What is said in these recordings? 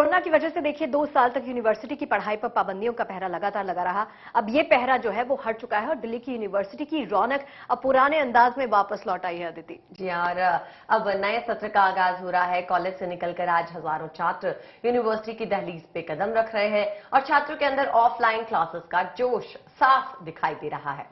Corona की वजह से देखिए 2 साल तक यूनिवर्सिटी की पढ़ाई पर पाबंदियों का पहरा लगातार लगा रहा। अब ये पहरा जो है वो हट चुका है और दिल्ली की यूनिवर्सिटी की रौनक अब पुराने अंदाज में वापस लौट आई है। अदिति जी हाँ, और अब नए सत्र का आगाज हो रहा है। कॉलेज से निकलकर आज हजारों छात्र यूनिवर्सिटी की दहलीज पे कदम रख रहे हैं और छात्रों के अंदर ऑफलाइन क्लासेस का जोश साफ दिखाई दे रहा है।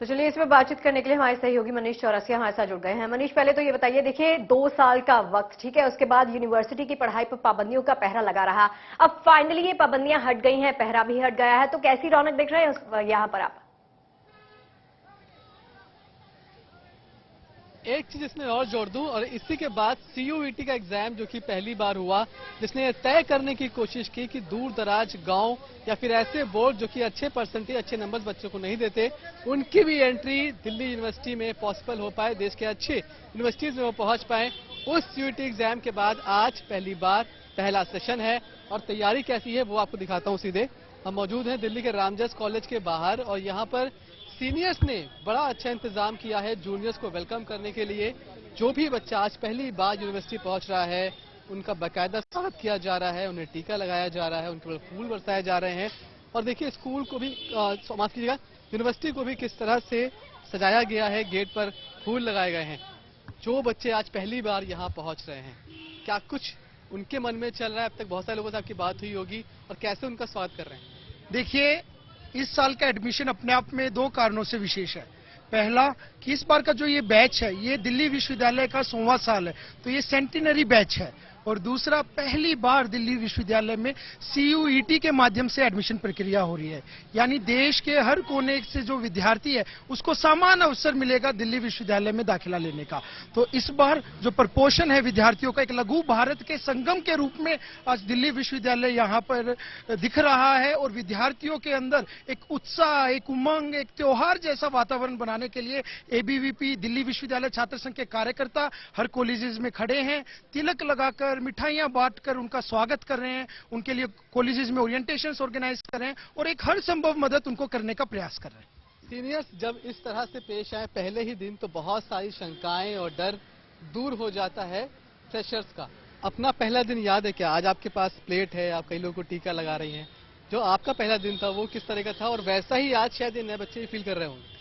तो चलिए इस पर बातचीत करने के लिए हमारे सहयोगी मनीष चौरसिया हमारे साथ जुड़ गए हैं। मनीष, पहले तो ये बताइए, देखिए 2 साल का वक्त, ठीक है, उसके बाद यूनिवर्सिटी की पढ़ाई पर पाबंदियों का पहरा लगा रहा। अब फाइनली ये पाबंदियां हट गई हैं, पहरा भी हट गया है, तो कैसी रौनक देख रहे हैं यहां पर आप? एक चीज इसमें और जोड़ दूं और इसी के बाद CUET का एग्जाम जो कि पहली बार हुआ, जिसने ये तय करने की कोशिश की कि दूर दराज गांव या फिर ऐसे बोर्ड जो कि अच्छे परसेंटेज, अच्छे नंबर्स बच्चों को नहीं देते, उनकी भी एंट्री दिल्ली यूनिवर्सिटी में पॉसिबल हो पाए, देश के अच्छे यूनिवर्सिटीज में वो पहुंच पाए। उस CUET एग्जाम के बाद आज पहली बार पहला सेशन है और तैयारी कैसी है वो आपको दिखाता हूँ सीधे। हम मौजूद हैं दिल्ली के रामजस कॉलेज के बाहर और यहाँ पर सीनियर्स ने बड़ा अच्छा इंतजाम किया है जूनियर्स को वेलकम करने के लिए। जो भी बच्चा आज पहली बार यूनिवर्सिटी पहुंच रहा है, उनका बाकायदा स्वागत किया जा रहा है, उन्हें टीका लगाया जा रहा है, उनके फूल बरसाए जा रहे हैं। और देखिए स्कूल को भी, माफ कीजिएगा, यूनिवर्सिटी को भी किस तरह से सजाया गया है, गेट पर फूल लगाए गए हैं। जो बच्चे आज पहली बार यहाँ पहुंच रहे हैं, क्या कुछ उनके मन में चल रहा है? अब तक बहुत सारे लोगों से आपकी बात हुई होगी, और कैसे उनका स्वागत कर रहे हैं? देखिए, इस साल का एडमिशन अपने आप में 2 कारणों से विशेष है। पहला कि इस बार का जो ये बैच है, ये दिल्ली विश्वविद्यालय का 100वां साल है, तो ये सेंटिनरी बैच है। और दूसरा, पहली बार दिल्ली विश्वविद्यालय में CUET के माध्यम से एडमिशन प्रक्रिया हो रही है, यानी देश के हर कोने से जो विद्यार्थी है उसको समान अवसर मिलेगा दिल्ली विश्वविद्यालय में दाखिला लेने का। तो इस बार जो प्रपोर्शन है विद्यार्थियों का, एक लघु भारत के संगम के रूप में आज दिल्ली विश्वविद्यालय यहाँ पर दिख रहा है और विद्यार्थियों के अंदर एक उत्साह, एक उमंग, एक त्योहार जैसा वातावरण बनाने के लिए ABVP दिल्ली विश्वविद्यालय छात्र संघ के कार्यकर्ता हर कॉलेजेस में खड़े हैं, तिलक लगाकर, मिठाइयां बांटकर उनका स्वागत कर रहे हैं, उनके लिए कॉलेजेस में ओरिएंटेशंस ऑर्गेनाइज कर रहे हैं और एक हर संभव मदद उनको करने का प्रयास कर रहे हैं। सीनियर्स जब इस तरह से पेश आए पहले ही दिन, तो बहुत सारी शंकाएं और डर दूर हो जाता है फ्रेशर्स का। अपना पहला दिन याद है क्या? आज आपके पास प्लेट है, आप कई लोगों को टीका लगा रही हैं। जो आपका पहला दिन था वो किस तरह का था, और वैसा ही आज शायद नए बच्चे फील कर रहे होंगे?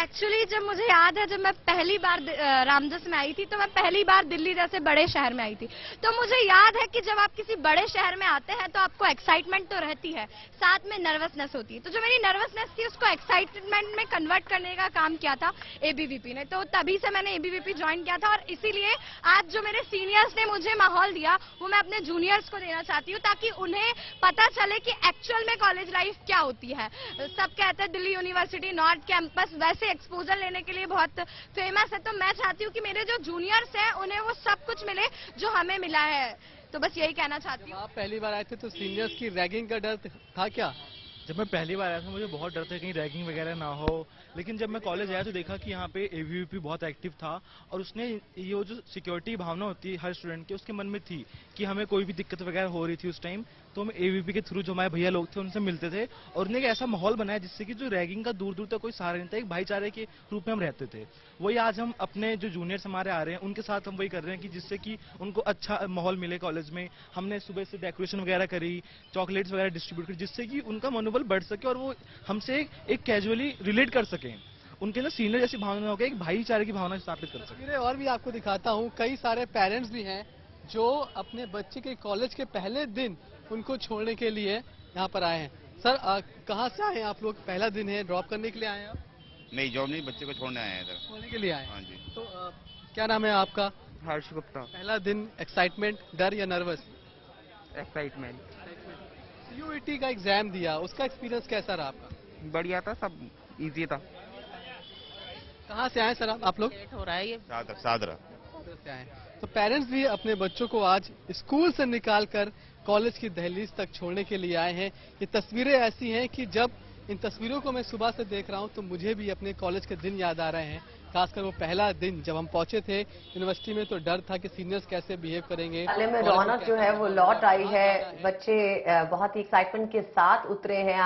एक्चुअली जब मुझे याद है, जब मैं पहली बार रामजस में आई थी, तो मैं पहली बार दिल्ली जैसे बड़े शहर में आई थी। तो मुझे याद है कि जब आप किसी बड़े शहर में आते हैं तो आपको एक्साइटमेंट तो रहती है, साथ में नर्वसनेस होती है। तो जो मेरी नर्वसनेस थी उसको एक्साइटमेंट में कन्वर्ट करने का काम किया था ABVP ने। तो तभी से मैंने ABVP ज्वाइन किया था और इसीलिए आज जो मेरे सीनियर्स ने मुझे माहौल दिया वो मैं अपने जूनियर्स को देना चाहती हूँ, ताकि उन्हें पता चले कि एक्चुअल में कॉलेज लाइफ क्या होती है। सब कहते हैं दिल्ली यूनिवर्सिटी नॉर्थ कैंपस वैसे एक्सपोजर लेने के लिए बहुत फेमस है, तो मैं चाहती हूँ कि मेरे जो जूनियर्स हैं उन्हें वो सब कुछ मिले जो हमें मिला है। तो बस यही कहना चाहती हूँ। आप पहली बार आए थे तो सीनियर्स की रैगिंग का डर था क्या? जब मैं पहली बार आया था मुझे बहुत डर था कहीं रैगिंग वगैरह ना हो, लेकिन जब मैं कॉलेज आया तो देखा कि यहाँ पे ABVP बहुत एक्टिव था और उसने ये जो सिक्योरिटी भावना होती है हर स्टूडेंट के, उसके मन में थी कि हमें कोई भी दिक्कत वगैरह हो रही थी उस टाइम, तो हम ABVP के थ्रू जो हमारे भैया लोग थे उनसे मिलते थे और उन्होंने एक ऐसा माहौल बनाया जिससे कि जो रैगिंग का दूर दूर तक कोई सहारा नहीं था, एक भाईचारे के रूप में हम रहते थे। वही आज हम अपने जो जूनियर्स हमारे आ रहे हैं उनके साथ हम वही कर रहे हैं कि जिससे कि उनको अच्छा माहौल मिले कॉलेज में। हमने सुबह से डेकोरेशन वगैरह करी, चॉकलेट्स वगैरह डिस्ट्रीब्यूट करी, जिससे कि उनका मनोबल बढ़ सके और वो हमसे एक कैजुअली रिलेट कर सकें, उनके अंदर सीनियर जैसी भावना हो गई, एक भाईचारे की भावना स्थापित कर सकें। और भी आपको दिखाता हूँ, कई सारे पेरेंट्स भी हैं जो अपने बच्चे के कॉलेज के पहले दिन उनको छोड़ने के लिए यहाँ पर आए हैं। सर, कहाँ से आए हैं आप लोग? पहला दिन है, ड्रॉप करने के लिए आए हैं आप? नहीं, जॉब नहीं, बच्चे को छोड़ने आए हैं इधर। छोड़ने के लिए आए? हाँ जी। तो क्या नाम है आपका? हर्ष गुप्ता। पहला दिन एक्साइटमेंट, डर या नर्वस? एक्साइटमेंट। CUET का एग्जाम दिया, उसका एक्सपीरियंस कैसा रहा आपका? बढ़िया था, सब इजी था। कहाँ से आए सर आप लोग? हो रहा है ये सादरा से आए। तो पेरेंट्स भी अपने बच्चों को आज स्कूल से निकालकर कॉलेज की दहलीज तक छोड़ने के लिए आए हैं। ये तस्वीरें ऐसी हैं कि जब इन तस्वीरों को मैं सुबह से देख रहा हूं तो मुझे भी अपने कॉलेज के दिन याद आ रहे हैं। खासकर वो पहला दिन जब हम पहुंचे थे यूनिवर्सिटी में, तो डर था कि सीनियर्स कैसे बिहेव करेंगे। में रौनक जो है वो लौट आई है, बच्चे बहुत ही एक्साइटमेंट के साथ उतरे हैं।